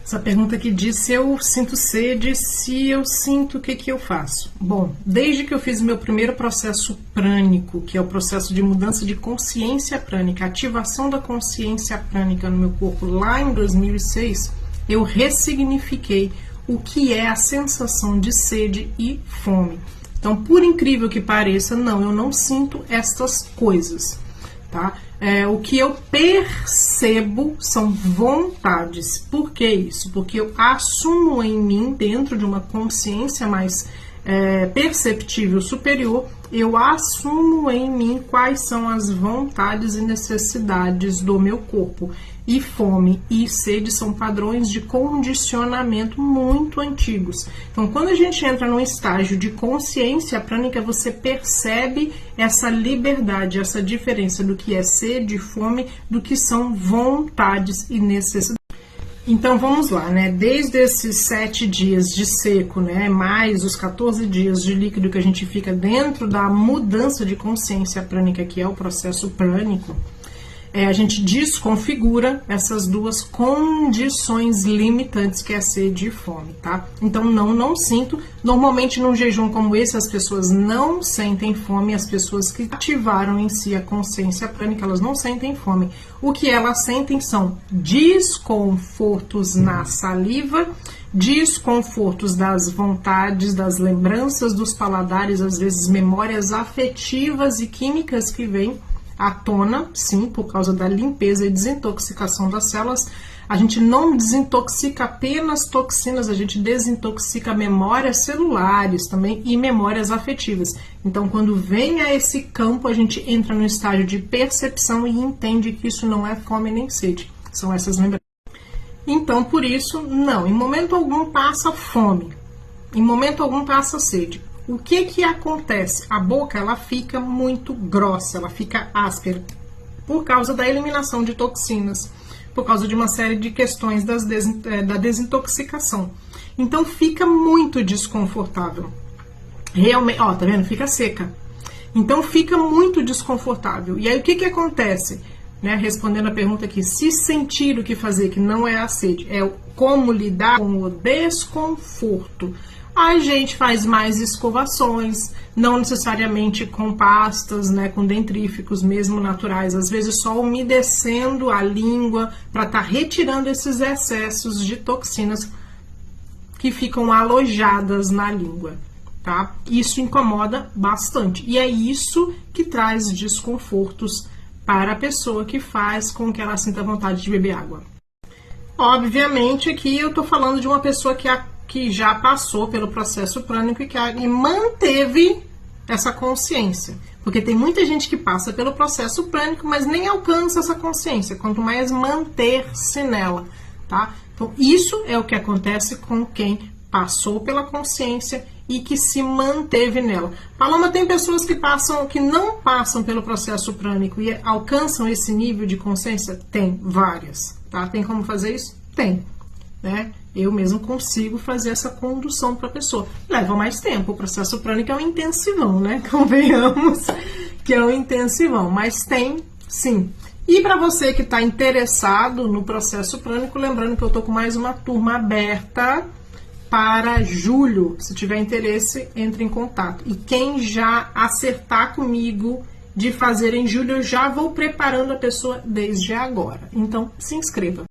Essa pergunta que diz se eu sinto sede, se eu sinto, o que eu faço? Bom, desde que eu fiz meu primeiro processo prânico, que é o processo de mudança de consciência prânica, ativação da consciência prânica no meu corpo lá em 2006, eu ressignifiquei o que é a sensação de sede e fome. Então, por incrível que pareça, eu não sinto estas coisas, tá? O que eu percebo são vontades. Por que isso? Porque eu assumo em mim, dentro de uma consciência mais perceptível superior, eu assumo em mim quais são as vontades e necessidades do meu corpo. E fome e sede são padrões de condicionamento muito antigos. Então, quando a gente entra num estágio de consciência prânica, você percebe essa liberdade, essa diferença do que é sede e fome, do que são vontades e necessidades. Então, vamos lá, né? Desde esses 7 dias de seco, né? Mais os 14 dias de líquido que a gente fica dentro da mudança de consciência prânica, que é o processo prânico, a gente desconfigura essas duas condições limitantes, que é a sede e fome, tá? Então, não sinto. Normalmente, num jejum como esse, as pessoas não sentem fome. As pessoas que ativaram em si a consciência prânica, elas não sentem fome. O que elas sentem são desconfortos na saliva, desconfortos das vontades, das lembranças, dos paladares, às vezes memórias afetivas e químicas que vêm à tona, sim, por causa da limpeza e desintoxicação das células. A gente não desintoxica apenas toxinas, a gente desintoxica memórias celulares também e memórias afetivas. Então, quando vem a esse campo, a gente entra no estágio de percepção e entende que isso não é fome nem sede, são essas lembranças. Então, por isso, em momento algum passa fome, em momento algum passa sede. O que acontece? A boca, ela fica muito grossa, ela fica áspera, por causa da eliminação de toxinas, por causa de uma série de questões da desintoxicação. Então, fica muito desconfortável. Realmente, tá vendo? Fica seca. Então, fica muito desconfortável. E aí, o que acontece? Respondendo a pergunta aqui, se sentir o que fazer, que não é a sede, é como lidar com o desconforto. A gente faz mais escovações, não necessariamente com pastas, com dentríficos mesmo naturais, às vezes só umedecendo a língua para estar retirando esses excessos de toxinas que ficam alojadas na língua, tá? Isso incomoda bastante e é isso que traz desconfortos para a pessoa, que faz com que ela sinta vontade de beber água. Obviamente aqui eu estou falando de uma pessoa que já passou pelo processo prânico e manteve essa consciência. Porque tem muita gente que passa pelo processo prânico, mas nem alcança essa consciência, quanto mais manter-se nela, tá? Então, isso é o que acontece com quem passou pela consciência e que se manteve nela. Paloma, tem pessoas que não passam pelo processo prânico e alcançam esse nível de consciência? Tem, várias, tá? Tem como fazer isso? Tem, né? Eu mesmo consigo fazer essa condução para a pessoa. Leva mais tempo, o processo prânico é um intensivão, né? Convenhamos que é um intensivão, mas tem sim. E para você que está interessado no processo prânico, lembrando que eu estou com mais uma turma aberta para julho. Se tiver interesse, entre em contato. E quem já acertar comigo de fazer em julho, eu já vou preparando a pessoa desde agora. Então, se inscreva.